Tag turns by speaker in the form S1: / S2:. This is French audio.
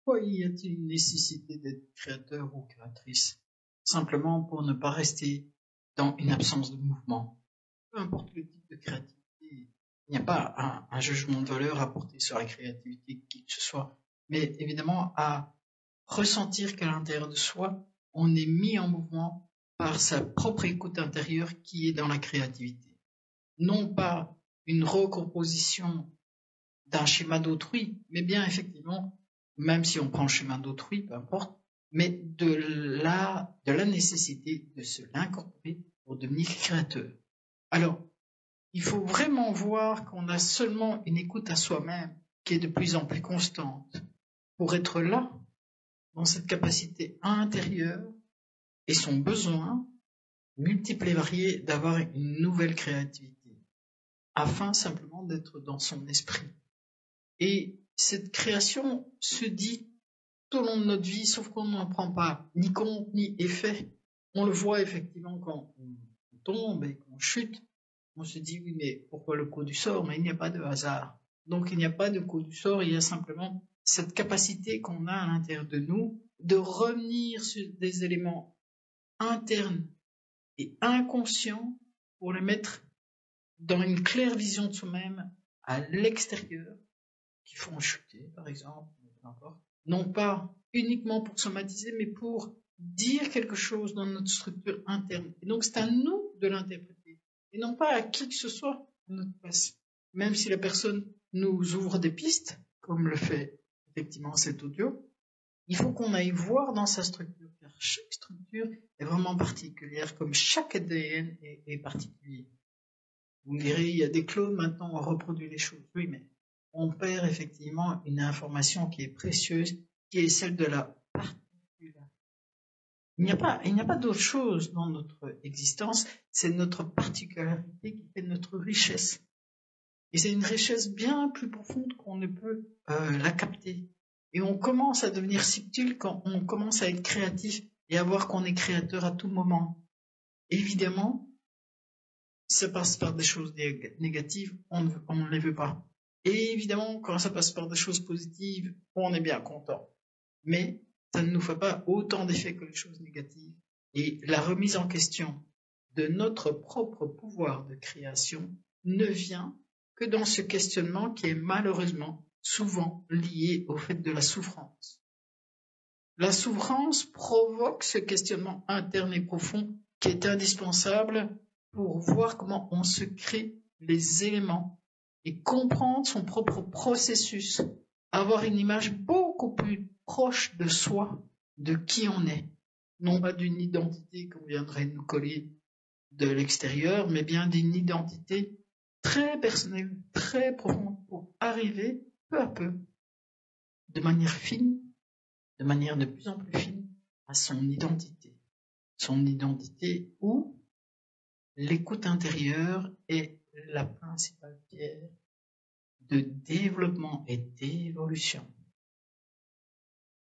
S1: Pourquoi y a-t-il une nécessité d'être créateur ou créatrice? Simplement pour ne pas rester dans une absence de mouvement. Peu importe le type de créativité, il n'y a pas un jugement de valeur à porter sur la créativité de qui que ce soit, mais évidemment à ressentir qu'à l'intérieur de soi, on est mis en mouvement par sa propre écoute intérieure qui est dans la créativité. Non pas une recomposition d'un schéma d'autrui, mais bien effectivement, même si on prend le schéma d'autrui, peu importe, mais de la nécessité de se l'incorporer pour devenir créateur. Alors, il faut vraiment voir qu'on a seulement une écoute à soi-même qui est de plus en plus constante pour être là, dans cette capacité intérieure et son besoin multiple et varié d'avoir une nouvelle créativité, afin simplement d'être dans son esprit. Et cette création se dit tout au long de notre vie, sauf qu'on n'en prend pas ni compte ni effet. On le voit effectivement quand on tombe et qu'on chute. On se dit oui, mais pourquoi le coup du sort? Mais il n'y a pas de hasard. Donc il n'y a pas de coup du sort, il y a simplement cette capacité qu'on a à l'intérieur de nous de revenir sur des éléments internes et inconscients pour les mettre dans une claire vision de soi-même à l'extérieur, qui font chuter, par exemple, non pas uniquement pour somatiser, mais pour dire quelque chose dans notre structure interne. Et donc c'est à nous de l'interpréter, et non pas à qui que ce soit à notre place. Même si la personne nous ouvre des pistes, comme le fait effectivement cet audio, il faut qu'on aille voir dans sa structure, car chaque structure est vraiment particulière, comme chaque ADN est particulier. Vous me direz, il y a des clones maintenant, on reproduit les choses. Oui, mais on perd effectivement une information qui est précieuse, qui est celle de la particularité. Il n'y a pas d'autre chose dans notre existence, c'est notre particularité qui fait notre richesse. Et c'est une richesse bien plus profonde qu'on ne peut la capter. Et on commence à devenir subtil quand on commence à être créatif et à voir qu'on est créateur à tout moment. Évidemment, si ça passe par des choses négatives, on ne les veut pas. Et évidemment, quand ça passe par des choses positives, on est bien content. Mais ça ne nous fait pas autant d'effet que les choses négatives. Et la remise en question de notre propre pouvoir de création ne vient que dans ce questionnement qui est malheureusement souvent lié au fait de la souffrance. La souffrance provoque ce questionnement interne et profond qui est indispensable pour voir comment on se crée les éléments et comprendre son propre processus, avoir une image beaucoup plus proche de soi, de qui on est, non pas d'une identité qu'on viendrait nous coller de l'extérieur, mais bien d'une identité très personnelle, très profonde, pour arriver peu à peu, de manière fine, de manière de plus en plus fine, à son identité. Son identité où l'écoute intérieure est la principale pierre de développement et d'évolution.